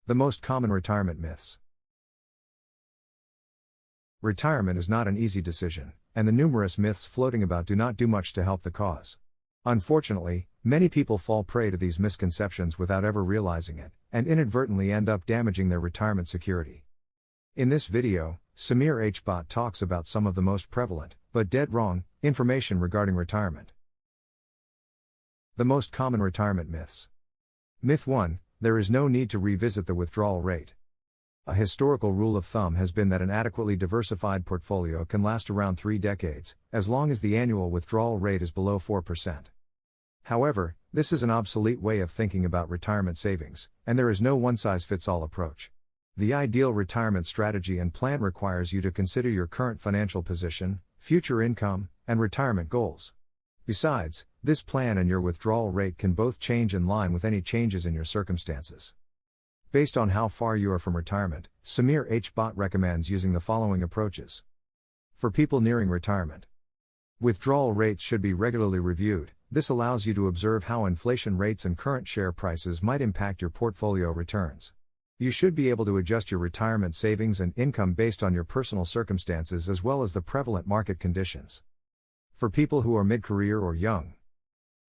The most common retirement myths. Retirement is not an easy decision, and the numerous myths floating about do not do much to help the cause. Unfortunately, many people fall prey to these misconceptions without ever realizing it, and inadvertently end up damaging their retirement security. In this video, Samir Bhatt talks about some of the most prevalent, but dead wrong, information regarding retirement. The most common retirement myths. Myth 1: there is no need to revisit the withdrawal rate. A historical rule of thumb has been that an adequately diversified portfolio can last around 3 decades, as long as the annual withdrawal rate is below 4%. However, this is an obsolete way of thinking about retirement savings, and there is no one-size-fits-all approach. The ideal retirement strategy and plan requires you to consider your current financial position, future income, and retirement goals. Besides, this plan and your withdrawal rate can both change in line with any changes in your circumstances. Based on how far you are from retirement, Samir Bhatt recommends using the following approaches. For people nearing retirement, withdrawal rates should be regularly reviewed. This allows you to observe how inflation rates and current share prices might impact your portfolio returns. You should be able to adjust your retirement savings and income based on your personal circumstances as well as the prevalent market conditions. For people who are mid-career or young,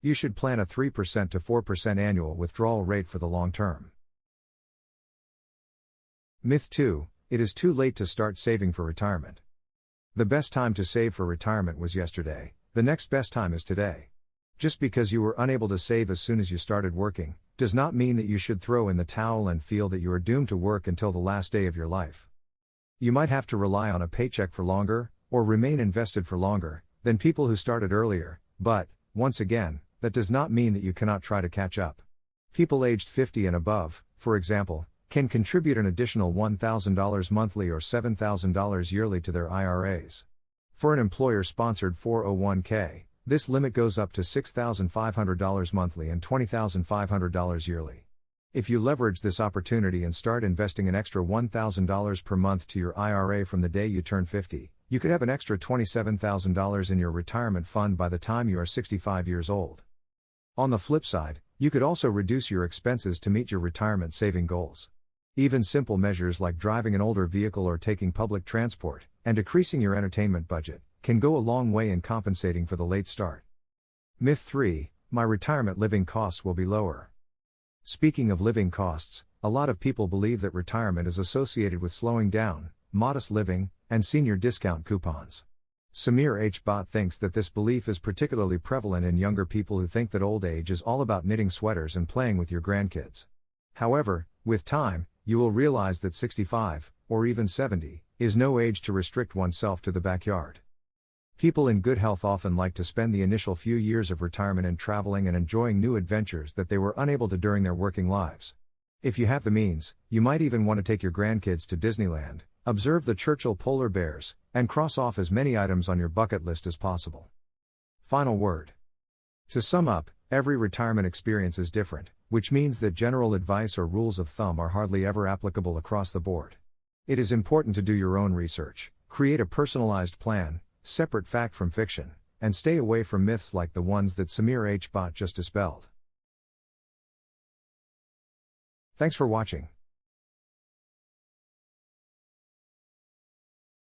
you should plan a 3% to 4% annual withdrawal rate for the long term. Myth 2: it is too late to start saving for retirement. The best time to save for retirement was yesterday, the next best time is today. Just because you were unable to save as soon as you started working, does not mean that you should throw in the towel and feel that you are doomed to work until the last day of your life. You might have to rely on a paycheck for longer, or remain invested for longer, than people who started earlier, but, once again, that does not mean that you cannot try to catch up. People aged 50 and above, for example, can contribute an additional $1,000 monthly or $7,000 yearly to their IRAs. For an employer-sponsored 401k, this limit goes up to $6,500 monthly and $20,500 yearly. If you leverage this opportunity and start investing an extra $1,000 per month to your IRA from the day you turn 50, you could have an extra $27,000 in your retirement fund by the time you are 65 years old. On the flip side, you could also reduce your expenses to meet your retirement saving goals. Even simple measures like driving an older vehicle or taking public transport, and decreasing your entertainment budget, can go a long way in compensating for the late start. Myth 3: my retirement living costs will be lower. Speaking of living costs, a lot of people believe that retirement is associated with slowing down, modest living, and senior discount coupons. Samir Bhatt thinks that this belief is particularly prevalent in younger people who think that old age is all about knitting sweaters and playing with your grandkids. However, with time, you will realize that 65, or even 70, is no age to restrict oneself to the backyard. People in good health often like to spend the initial few years of retirement in traveling and enjoying new adventures that they were unable to during their working lives. If you have the means, you might even want to take your grandkids to Disneyland, observe the Churchill polar bears, and cross off as many items on your bucket list as possible. Final word. To sum up, every retirement experience is different, which means that general advice or rules of thumb are hardly ever applicable across the board. It is important to do your own research, create a personalized plan, separate fact from fiction, and stay away from myths like the ones that Samir Bhatt just dispelled. Thanks for watching.